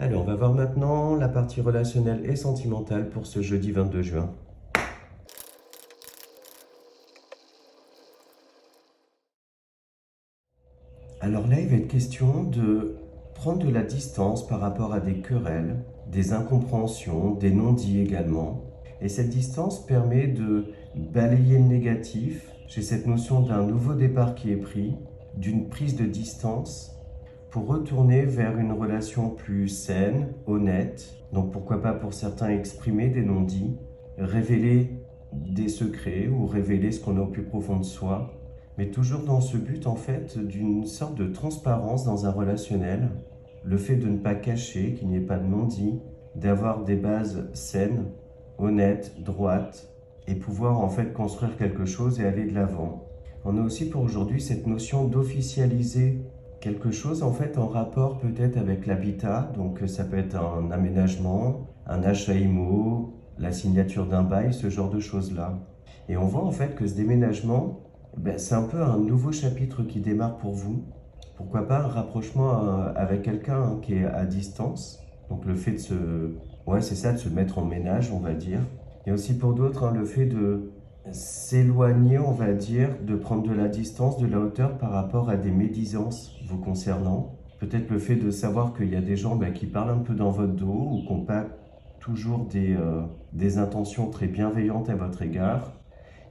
Allez, on va voir maintenant la partie relationnelle et sentimentale pour ce jeudi 22 juin. Alors là, il va être question de prendre de la distance par rapport à des querelles, des incompréhensions, des non-dits également. Et cette distance permet de balayer le négatif. J'ai cette notion d'un nouveau départ qui est pris, d'une prise de distance pour retourner vers une relation plus saine, honnête. Donc pourquoi pas pour certains exprimer des non-dits, révéler des secrets ou révéler ce qu'on a au plus profond de soi, mais toujours dans ce but en fait d'une sorte de transparence dans un relationnel, le fait de ne pas cacher, qu'il n'y ait pas de non-dit, d'avoir des bases saines, honnêtes, droites, et pouvoir en fait construire quelque chose et aller de l'avant. On a aussi pour aujourd'hui cette notion d'officialiser quelque chose en fait en rapport peut-être avec l'habitat, donc ça peut être un aménagement, un achat IMO, la signature d'un bail, ce genre de choses-là. Et on voit en fait que ce déménagement, c'est un peu un nouveau chapitre qui démarre pour vous. Pourquoi pas un rapprochement avec quelqu'un qui est à distance. Donc le fait de se... Ouais, c'est ça, de se mettre en ménage, on va dire. Et aussi pour d'autres, le fait de s'éloigner, on va dire, de prendre de la distance, de la hauteur par rapport à des médisances vous concernant. Peut-être le fait de savoir qu'il y a des gens qui parlent un peu dans votre dos ou qui n'ont pas toujours des intentions très bienveillantes à votre égard.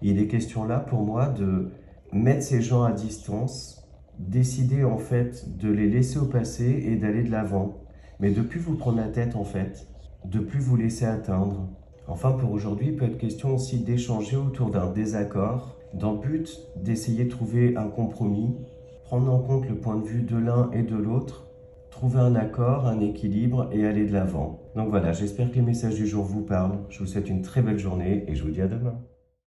Il est question là pour moi de mettre ces gens à distance, décider en fait de les laisser au passé et d'aller de l'avant. Mais de plus vous prendre la tête en fait, de plus vous laisser atteindre. Enfin pour aujourd'hui, il peut être question aussi d'échanger autour d'un désaccord, dans le but d'essayer de trouver un compromis, prendre en compte le point de vue de l'un et de l'autre, trouver un accord, un équilibre et aller de l'avant. Donc voilà, j'espère que les messages du jour vous parlent. Je vous souhaite une très belle journée et je vous dis à demain.